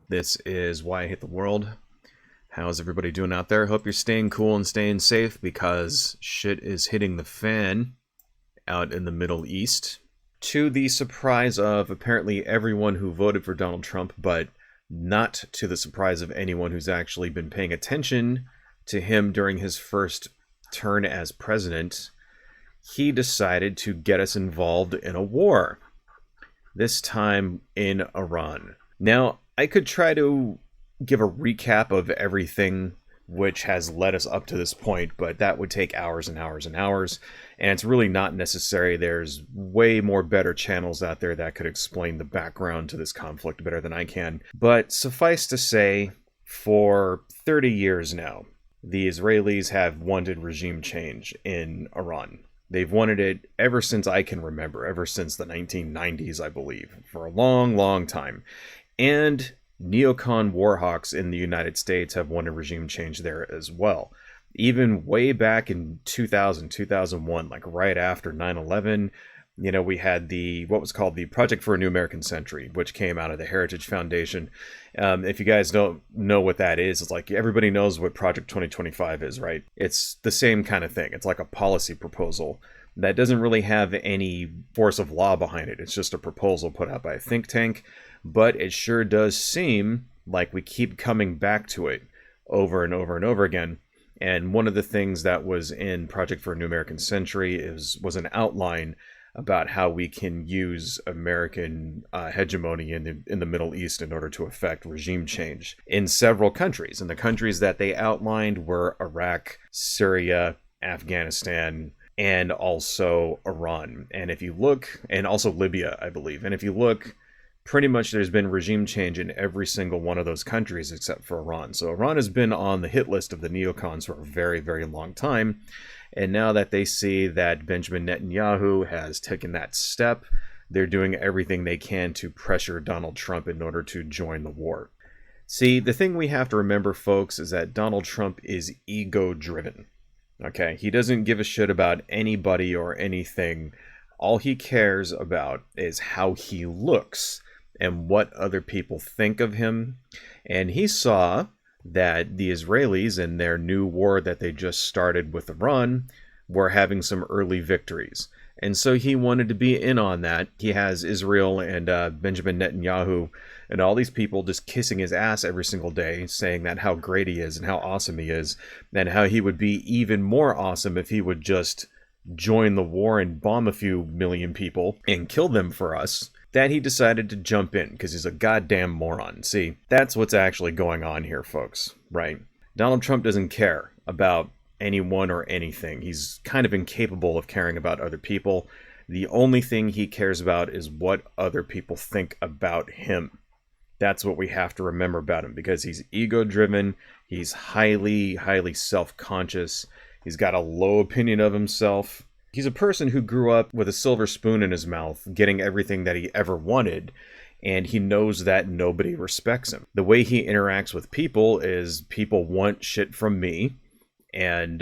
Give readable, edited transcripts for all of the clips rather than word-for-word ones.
This is Why I Hate the World. How's everybody doing out there? Hope you're staying cool and staying safe because shit is hitting the fan out in the Middle East. To the surprise of apparently everyone who voted for Donald Trump, but not to the surprise of anyone who's actually been paying attention to him during his first turn as president, he decided to get us involved in a war. This time in Iran. Now, I could try to give a recap of everything which has led us up to this point, but that would take hours and hours and hours, and it's really not necessary. There's way more better channels out there that could explain the background to this conflict better than I can. But suffice to say, for 30 years now, the Israelis have wanted regime change in Iran. They've wanted it ever since I can remember, ever since the 1990s, I believe, for a long, long time. And neocon warhawks in the United States have wanted regime change there as well. Even way back in 2000, 2001, like right after 9/11, we had what was called the Project for a New American Century, which came out of the Heritage Foundation. If you guys don't know what that is, it's like everybody knows what Project 2025 is, right? It's the same kind of thing. It's like a policy proposal that doesn't really have any force of law behind it. It's just a proposal put out by a think tank, but it sure does seem like we keep coming back to it over and over and over again. And one of the things that was in Project for a New American Century was an outline about how we can use American hegemony in the Middle East in order to effect regime change in several countries. And the countries that they outlined were Iraq, Syria, Afghanistan, and also Iran. And if you look, and also Libya, I believe. And if you look, pretty much there's been regime change in every single one of those countries except for Iran. So Iran has been on the hit list of the neocons for a very, very long time. And now that they see that Benjamin Netanyahu has taken that step, they're doing everything they can to pressure Donald Trump in order to join the war. See, the thing we have to remember, folks, is that Donald Trump is ego-driven. Okay, he doesn't give a shit about anybody or anything. All he cares about is how he looks and what other people think of him. And he saw that the Israelis in their new war that they just started with Iran were having some early victories. And so he wanted to be in on that. He has Israel and Benjamin Netanyahu and all these people just kissing his ass every single day, saying that how great he is and how awesome he is, and how he would be even more awesome if he would just join the war and bomb a few million people and kill them for us, that he decided to jump in because he's a goddamn moron. See, that's what's actually going on here, folks, right? Donald Trump doesn't care about anyone or anything. He's kind of incapable of caring about other people. The only thing he cares about is what other people think about him. That's what we have to remember about him, because he's ego-driven, he's highly, highly self-conscious, he's got a low opinion of himself. He's a person who grew up with a silver spoon in his mouth, getting everything that he ever wanted, and he knows that nobody respects him. The way he interacts with people is, people want shit from me, and,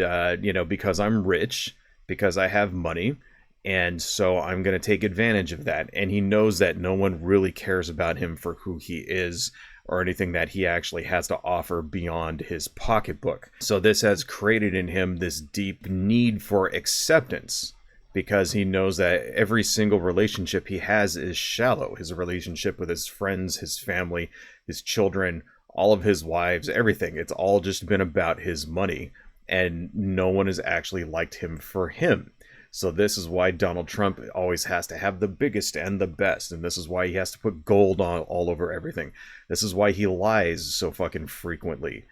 because I'm rich, because I have money, and so I'm going to take advantage of that. And he knows that no one really cares about him for who he is or anything that he actually has to offer beyond his pocketbook. So this has created in him this deep need for acceptance, because he knows that every single relationship he has is shallow. His relationship with his friends, his family, his children, all of his wives, everything. It's all just been about his money, and no one has actually liked him for him. So this is why Donald Trump always has to have the biggest and the best. And this is why he has to put gold on all over everything. This is why he lies so fucking frequently,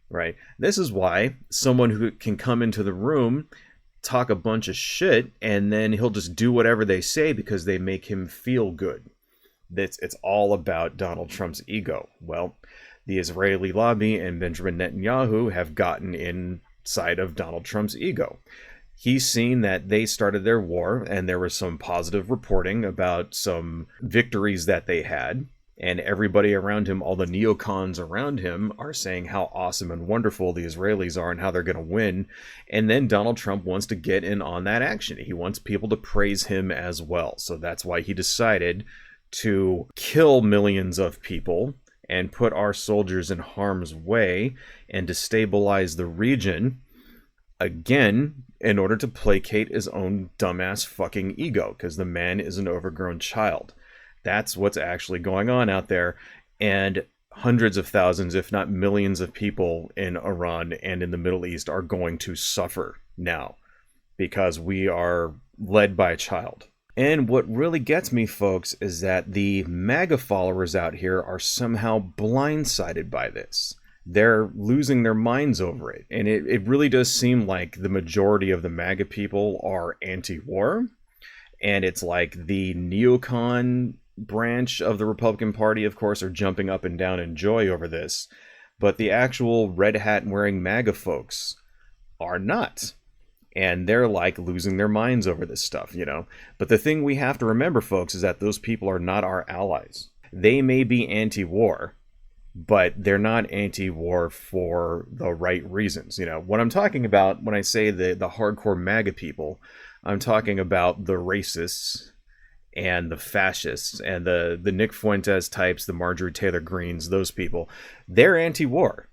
right? This is why someone who can come into the room, talk a bunch of shit, and then he'll just do whatever they say because they make him feel good. It's all about Donald Trump's ego. Well, the Israeli lobby and Benjamin Netanyahu have gotten inside of Donald Trump's ego. He's seen that they started their war, and there was some positive reporting about some victories that they had. And everybody around him, all the neocons around him, are saying how awesome and wonderful the Israelis are and how they're going to win. And then Donald Trump wants to get in on that action. He wants people to praise him as well. So that's why he decided to kill millions of people and put our soldiers in harm's way and destabilize the region, again, in order to placate his own dumbass fucking ego, because the man is an overgrown child. That's what's actually going on out there. And hundreds of thousands, if not millions of people in Iran and in the Middle East are going to suffer now because we are led by a child. And what really gets me, folks, is that the MAGA followers out here are somehow blindsided by this. They're losing their minds over it. And it really does seem like the majority of the MAGA people are anti-war. And it's like the neocon branch of the Republican Party, of course, are jumping up and down in joy over this. But the actual red hat wearing MAGA folks are not. And they're like losing their minds over this stuff, you know. But the thing we have to remember, folks, is that those people are not our allies. They may be anti-war, but they're not anti-war for the right reasons. You know, what I'm talking about when I say the hardcore MAGA people, I'm talking about the racists and the fascists and the Nick Fuentes types, the Marjorie Taylor Greens, those people. They're anti-war,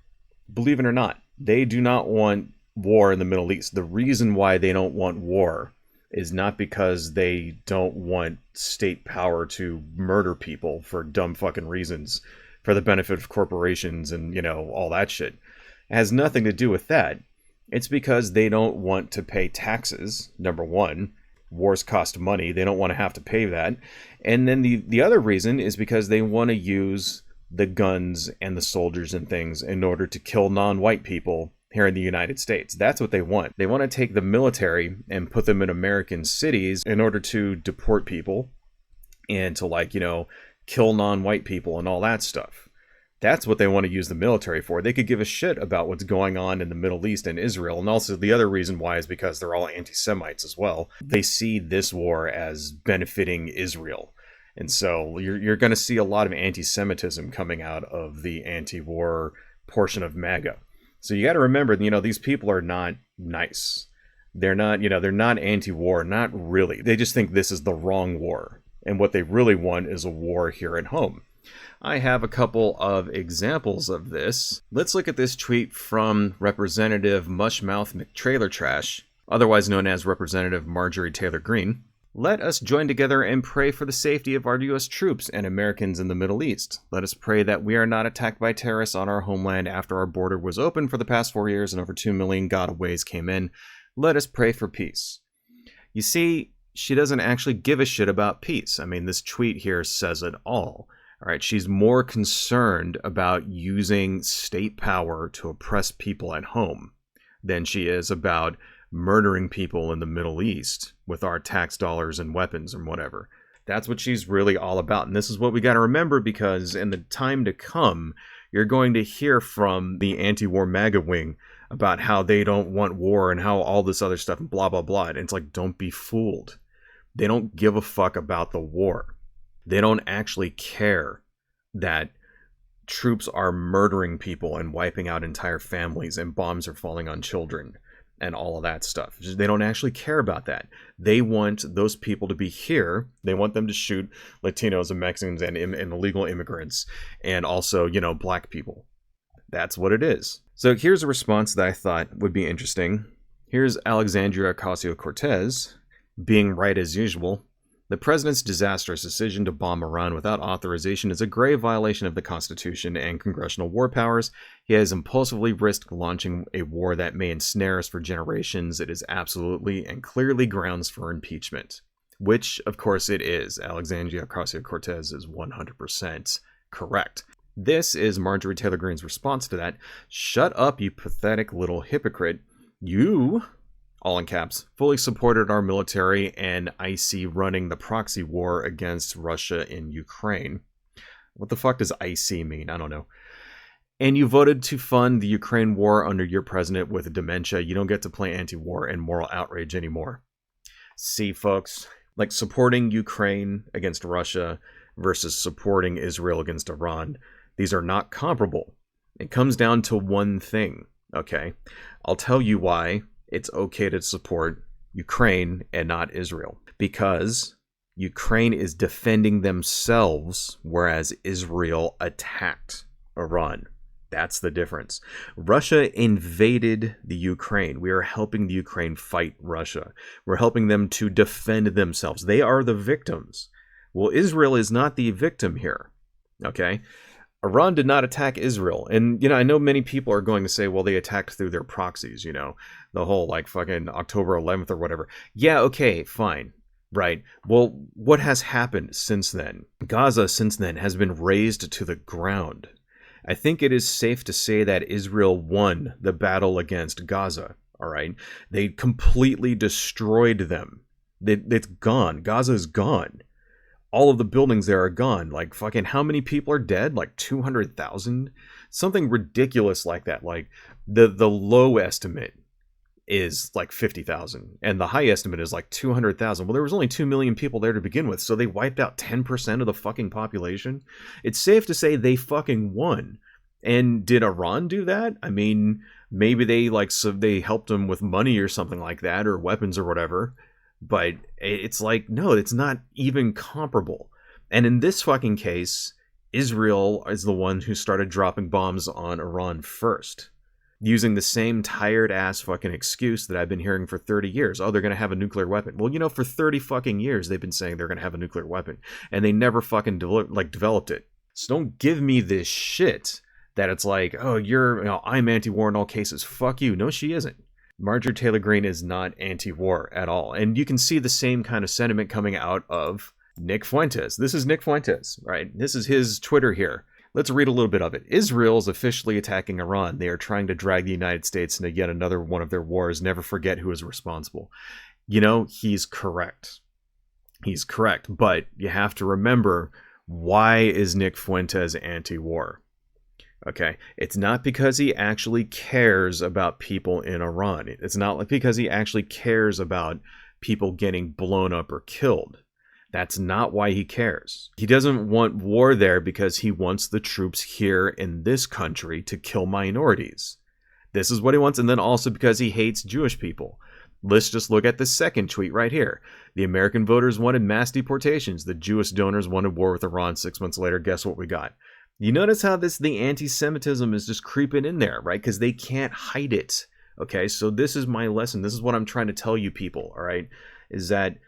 believe it or not. They do not want war in the Middle East. The reason why they don't want war is not because they don't want state power to murder people for dumb fucking reasons for the benefit of corporations and, you know, all that shit. It has nothing to do with that. It's because they don't want to pay taxes, number one. Wars cost money. They don't want to have to pay that. And then the other reason is because they want to use the guns and the soldiers and things in order to kill non-white people here in the United States. That's what they want. They want to take the military and put them in American cities in order to deport people and to, like, you know, kill non-white people and all that stuff. That's what they want to use the military for. They could give a shit about what's going on in the Middle East and Israel. And also the other reason why is because they're all anti-Semites as well. They see this war as benefiting Israel. And so you're going to see a lot of anti-Semitism coming out of the anti-war portion of MAGA. So you got to remember, you know, these people are not nice. They're not, you know, they're not anti-war, not really. They just think this is the wrong war. And what they really want is a war here at home. I have a couple of examples of this. Let's look at this tweet from Representative Mushmouth McTrailertrash, otherwise known as Representative Marjorie Taylor Greene. Let us join together and pray for the safety of our U.S. troops and Americans in the Middle East. Let us pray that we are not attacked by terrorists on our homeland after our border was open for the past 4 years and over 2 million gotaways came in. Let us pray for peace. You see, she doesn't actually give a shit about peace. I mean, this tweet here says it all. All right, she's more concerned about using state power to oppress people at home than she is about murdering people in the Middle East with our tax dollars and weapons and whatever. That's what she's really all about. And this is what we got to remember, because in the time to come, you're going to hear from the anti-war MAGA wing about how they don't want war and how all this other stuff and blah, blah, blah. And it's like, don't be fooled. They don't give a fuck about the war. They don't actually care that troops are murdering people and wiping out entire families and bombs are falling on children and all of that stuff. They don't actually care about that. They want those people to be here. They want them to shoot Latinos and Mexicans and illegal immigrants and also, you know, black people. That's what it is. So here's a response that I thought would be interesting. Here's Alexandria Ocasio-Cortez being right as usual. The president's disastrous decision to bomb Iran without authorization is a grave violation of the Constitution and congressional war powers. He has impulsively risked launching a war that may ensnare us for generations. It is absolutely and clearly grounds for impeachment. Which, of course, it is. Alexandria Ocasio-Cortez is 100% correct. This is Marjorie Taylor Greene's response to that. Shut up, you pathetic little hypocrite. You, all in caps, fully supported our military and IC running the proxy war against Russia in Ukraine. What the fuck does IC mean? I don't know. And you voted to fund the Ukraine war under your president with dementia. You don't get to play anti-war and moral outrage anymore. See, folks, like supporting Ukraine against Russia versus supporting Israel against Iran, these are not comparable. It comes down to one thing, okay? I'll tell you why it's okay to support Ukraine and not Israel. Because Ukraine is defending themselves, whereas Israel attacked. Iran. That's the difference. Russia invaded the Ukraine. We are helping the Ukraine fight Russia. We're helping them to defend themselves. They are the victims. Well, Israel is not the victim here. Okay? Iran did not attack Israel. And, I know many people are going to say, well, they attacked through their proxies, the whole, fucking October 11th or whatever. Yeah, okay, fine. Right. Well, what has happened since then? Gaza, since then, has been razed to the ground. I think it is safe to say that Israel won the battle against Gaza, all right? They completely destroyed them. It's gone. Gaza is gone. All of the buildings there are gone. Fucking how many people are dead? 200,000? Something ridiculous like that. The low estimate is 50,000 and the high estimate is 200,000. Well, there was only 2 million people there to begin with, so they wiped out 10% of the fucking population. It's safe to say they fucking won. And did Iran do that? I mean, maybe they they helped them with money or something like that, or weapons or whatever, but it's no, it's not even comparable. And in this fucking case, Israel is the one who started dropping bombs on Iran first, using the same tired-ass fucking excuse that I've been hearing for 30 years. Oh, they're going to have a nuclear weapon. Well, for 30 fucking years, they've been saying they're going to have a nuclear weapon, and they never fucking developed it. So don't give me this shit that it's oh, I'm anti-war in all cases. Fuck you. No, she isn't. Marjorie Taylor Greene is not anti-war at all. And you can see the same kind of sentiment coming out of Nick Fuentes. This is Nick Fuentes, right? This is his Twitter here. Let's read a little bit of it. Israel is officially attacking Iran. They are trying to drag the United States into yet another one of their wars. Never forget who is responsible. He's correct. He's correct. But you have to remember, why is Nick Fuentes anti-war? Okay, it's not because he actually cares about people in Iran. It's not because he actually cares about people getting blown up or killed. That's not why he cares. He doesn't want war there because he wants the troops here in this country to kill minorities. This is what he wants, and then also because he hates Jewish people. Let's just look at the second tweet right here. The American voters wanted mass deportations. The Jewish donors wanted war with Iran. 6 months later, guess what we got? You notice how the anti-Semitism is just creeping in there, right? Because they can't hide it. Okay, so this is my lesson. This is what I'm trying to tell you people, all right? Is that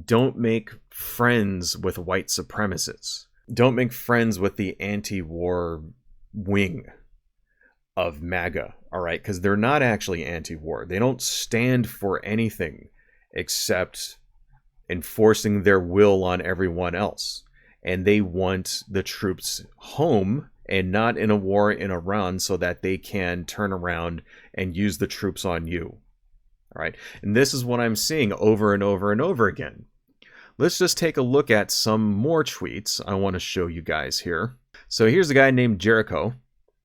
don't make friends with white supremacists. Don't make friends with the anti-war wing of MAGA, all right? Because they're not actually anti-war. They don't stand for anything except enforcing their will on everyone else. And they want the troops home and not in a war in Iran so that they can turn around and use the troops on you. All right. And this is what I'm seeing over and over and over again. Let's just take a look at some more tweets I want to show you guys here. So here's a guy named Jericho.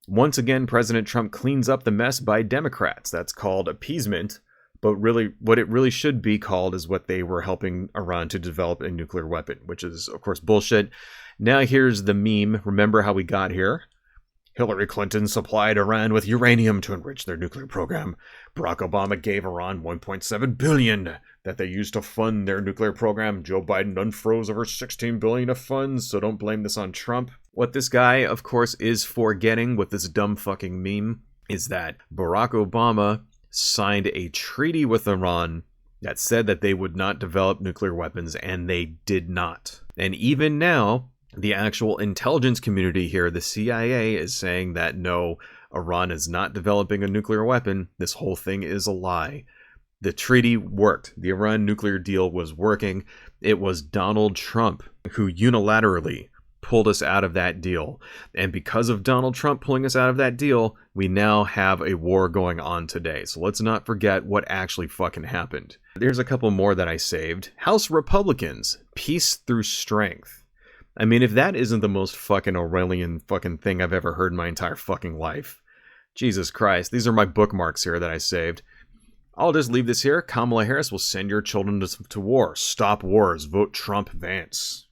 Once again, President Trump cleans up the mess by Democrats. That's called appeasement. But really, what it really should be called is what they were helping Iran to develop a nuclear weapon, which is, of course, bullshit. Now here's the meme. Remember how we got here? Hillary Clinton supplied Iran with uranium to enrich their nuclear program. Barack Obama gave Iran $1.7 billion that they used to fund their nuclear program. Joe Biden unfroze over $16 billion of funds, so don't blame this on Trump. What this guy, of course, is forgetting with this dumb fucking meme is that Barack Obama signed a treaty with Iran that said that they would not develop nuclear weapons, and they did not. And even now, the actual intelligence community here, the CIA, is saying that no, Iran is not developing a nuclear weapon. This whole thing is a lie. The treaty worked. The Iran nuclear deal was working. It was Donald Trump who unilaterally pulled us out of that deal. And because of Donald Trump pulling us out of that deal, we now have a war going on today. So let's not forget what actually fucking happened. There's a couple more that I saved. House Republicans, peace through strength. I mean, if that isn't the most fucking Orwellian fucking thing I've ever heard in my entire fucking life. Jesus Christ. These are my bookmarks here that I saved. I'll just leave this here. Kamala Harris will send your children to war. Stop wars. Vote Trump Vance.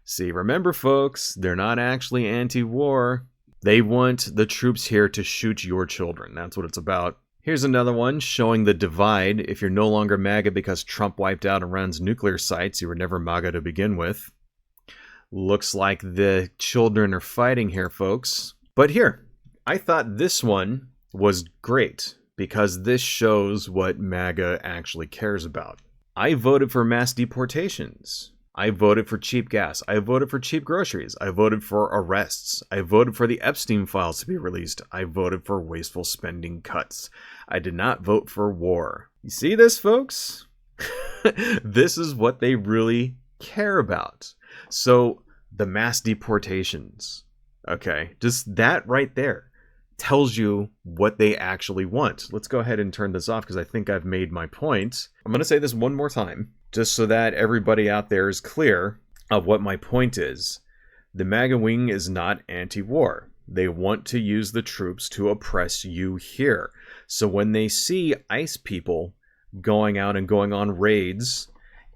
See, remember, folks, they're not actually anti-war. They want the troops here to shoot your children. That's what it's about. Here's another one showing the divide. If you're no longer MAGA because Trump wiped out Iran's nuclear sites, you were never MAGA to begin with. Looks like the children are fighting here, folks. But here, I thought this one was great because this shows what MAGA actually cares about. I voted for mass deportations. I voted for cheap gas. I voted for cheap groceries. I voted for arrests. I voted for the Epstein files to be released. I voted for wasteful spending cuts. I did not vote for war. You see this, folks? This is what they really care about. So, the mass deportations. Okay, just that right there tells you what they actually want. Let's go ahead and turn this off because I think I've made my point. I'm going to say this one more time, just so that everybody out there is clear of what my point is. The MAGA wing is not anti-war. They want to use the troops to oppress you here. So when they see ICE people going out and going on raids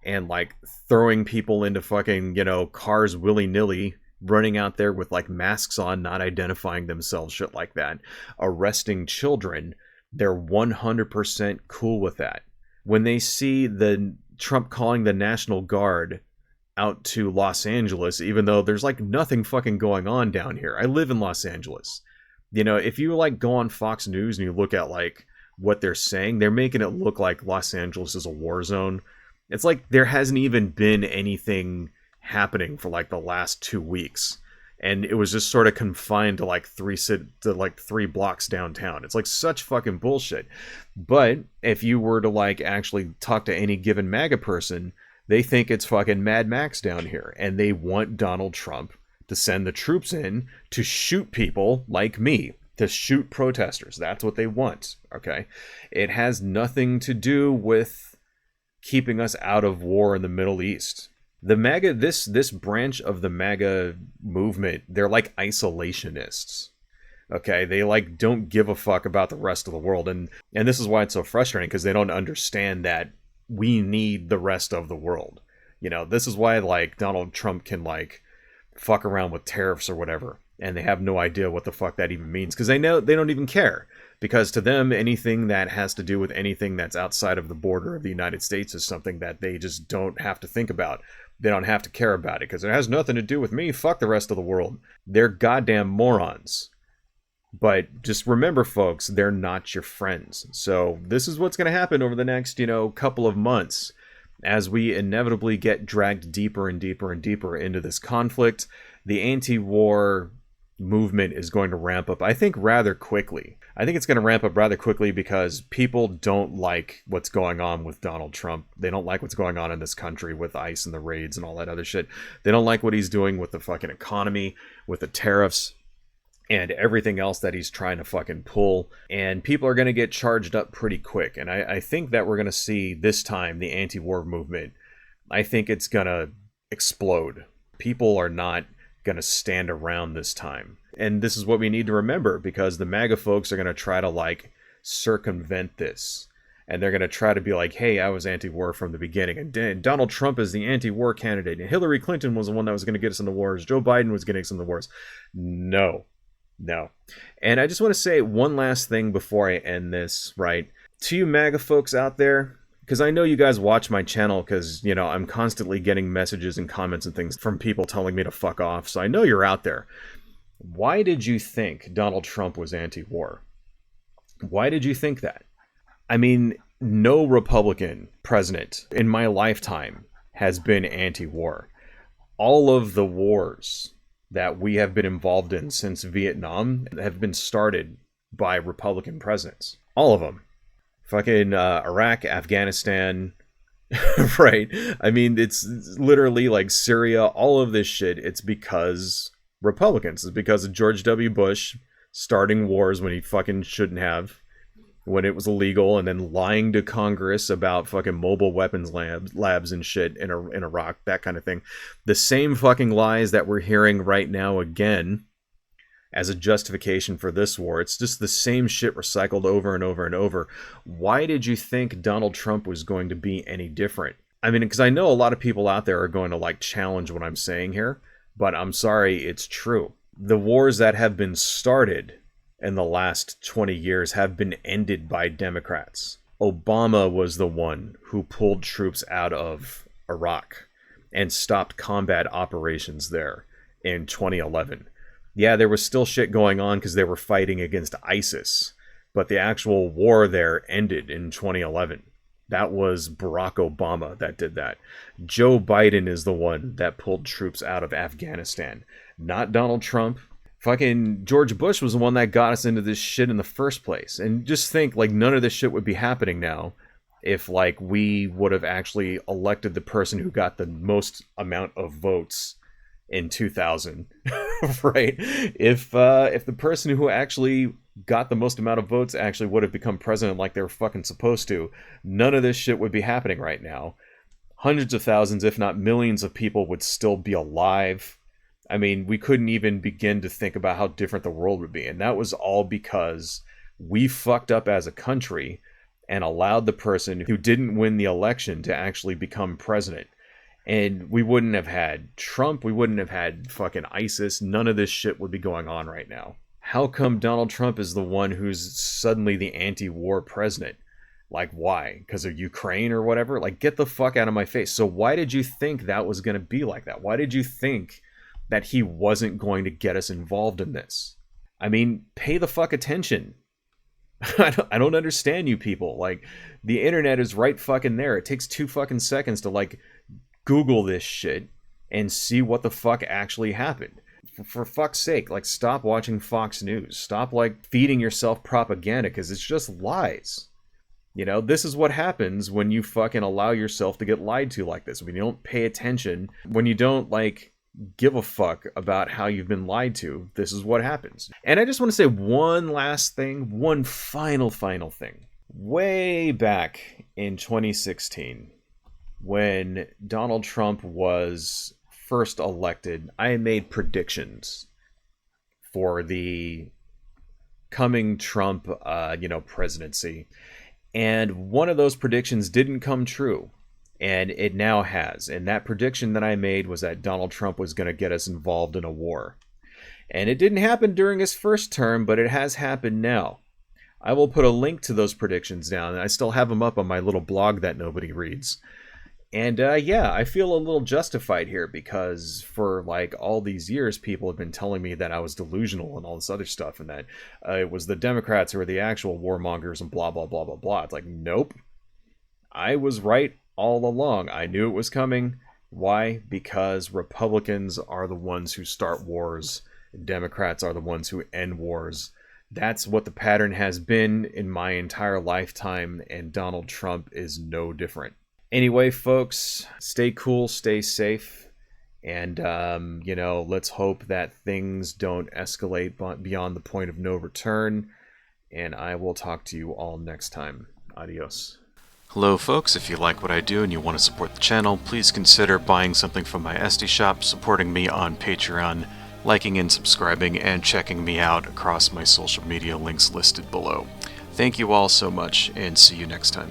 and like throwing people into fucking, cars willy-nilly, running out there with like masks on, not identifying themselves, shit like that, arresting children, they're 100% cool with that. When they see the Trump calling the National Guard out to Los Angeles, even though there's like nothing fucking going on down here. I live in Los Angeles. If you like go on Fox News and you look at like what they're saying, they're making it look like Los Angeles is a war zone. It's like there hasn't even been anything happening for like the last 2 weeks, and it was just sort of confined to like 3 blocks downtown. It's like such fucking bullshit. But if you were to like actually talk to any given MAGA person, they think it's fucking Mad Max down here, and they want Donald Trump to send the troops in to shoot people like me, to shoot protesters. That's what they want. Okay, it has nothing to do with keeping us out of war in the Middle East. The MAGA, this branch of the MAGA movement, they're like isolationists. Okay, they like don't give a fuck about the rest of the world, and this is why it's so frustrating, because they don't understand that we need the rest of the world. This is why like Donald Trump can like fuck around with tariffs or whatever, and they have no idea what the fuck that even means, because they don't even care. Because to them, anything that has to do with anything that's outside of the border of the United States is something that they just don't have to think about. They don't have to care about it because it has nothing to do with me. Fuck the rest of the world. They're goddamn morons. But just remember, folks, they're not your friends. So this is what's going to happen over the next, couple of months as we inevitably get dragged deeper and deeper and deeper into this conflict. The anti-war movement is going to ramp up, I think, rather quickly. I think it's going to ramp up rather quickly because people don't like what's going on with Donald Trump. They don't like what's going on in this country with ICE and the raids and all that other shit. They don't like what he's doing with the fucking economy, with the tariffs, and everything else that he's trying to fucking pull. And people are going to get charged up pretty quick. And I think that we're going to see this time the anti-war movement, I think it's going to explode. People are not going to stand around this time. And this is what we need to remember, because the MAGA folks are going to try to like circumvent this. And they're going to try to be like, hey, I was anti-war from the beginning. And Donald Trump is the anti-war candidate. And Hillary Clinton was the one that was going to get us into wars. Joe Biden was getting us into wars. No. And I just want to say one last thing before I end this, right? To you MAGA folks out there, because I know you guys watch my channel because, I'm constantly getting messages and comments and things from people telling me to fuck off. So I know you're out there. Why did you think Donald Trump was anti-war? Why did you think that? I mean, no Republican president in my lifetime has been anti-war. All of the wars that we have been involved in since Vietnam have been started by Republican presidents. All of them. Fucking Iraq, Afghanistan, right? I mean, it's literally like Syria, all of this shit. It's because Republicans. It's because of George W. Bush starting wars when he fucking shouldn't have, when it was illegal, and then lying to Congress about fucking mobile weapons labs and shit in Iraq, that kind of thing. The same fucking lies that we're hearing right now again as a justification for this war. It's just the same shit recycled over and over and over. Why did you think Donald Trump was going to be any different? I mean, because I know a lot of people out there are going to like challenge what I'm saying here, but I'm sorry, it's true. The wars that have been started in the last 20 years have been ended by Democrats. Obama was the one who pulled troops out of Iraq and stopped combat operations there in 2011. Yeah, there was still shit going on because they were fighting against ISIS, but the actual war there ended in 2011. That was Barack Obama that did that. Joe Biden is the one that pulled troops out of Afghanistan, not Donald Trump. Fucking George Bush was the one that got us into this shit in the first place. And just think, like, none of this shit would be happening now if, like, we would have actually elected the person who got the most amount of votes in 2000, right? If the person who actually got the most amount of votes actually would have become president like they were fucking supposed to, none of this shit would be happening right now. Hundreds of thousands, if not millions of people would still be alive. I mean, we couldn't even begin to think about how different the world would be. And that was all because we fucked up as a country and allowed the person who didn't win the election to actually become president. And we wouldn't have had Trump, we wouldn't have had fucking ISIS, none of this shit would be going on right now. How come Donald Trump is the one who's suddenly the anti-war president? Like, why? Because of Ukraine or whatever? Like, get the fuck out of my face. So why did you think that was going to be like that? Why did you think that he wasn't going to get us involved in this? I mean, pay the fuck attention. I don't understand you people. Like, the internet is right fucking there. It takes 2 fucking seconds to, like, Google this shit and see what the fuck actually happened. For fuck's sake, like, stop watching Fox News. Stop, like, feeding yourself propaganda, because it's just lies. You know, this is what happens when you fucking allow yourself to get lied to like this. When you don't pay attention, when you don't, like, give a fuck about how you've been lied to, this is what happens. And I just want to say one last thing, one final thing. Way back in 2016, when Donald Trump was first elected, I made predictions for the coming Trump, presidency. And one of those predictions didn't come true. And it now has. And that prediction that I made was that Donald Trump was going to get us involved in a war. And it didn't happen during his first term, but it has happened now. I will put a link to those predictions down, and I still have them up on my little blog that nobody reads. And yeah, I feel a little justified here because for like all these years, people have been telling me that I was delusional and all this other stuff, and that it was the Democrats who were the actual warmongers and blah, blah, blah, blah, blah. It's like, nope. I was right all along. I knew it was coming. Why? Because Republicans are the ones who start wars. Democrats are the ones who end wars. That's what the pattern has been in my entire lifetime, and Donald Trump is no different. Anyway, folks, stay cool, stay safe, and, let's hope that things don't escalate beyond the point of no return, and I will talk to you all next time. Adios. Hello, folks. If you like what I do and you want to support the channel, please consider buying something from my Etsy shop, supporting me on Patreon, liking and subscribing, and checking me out across my social media links listed below. Thank you all so much, and see you next time.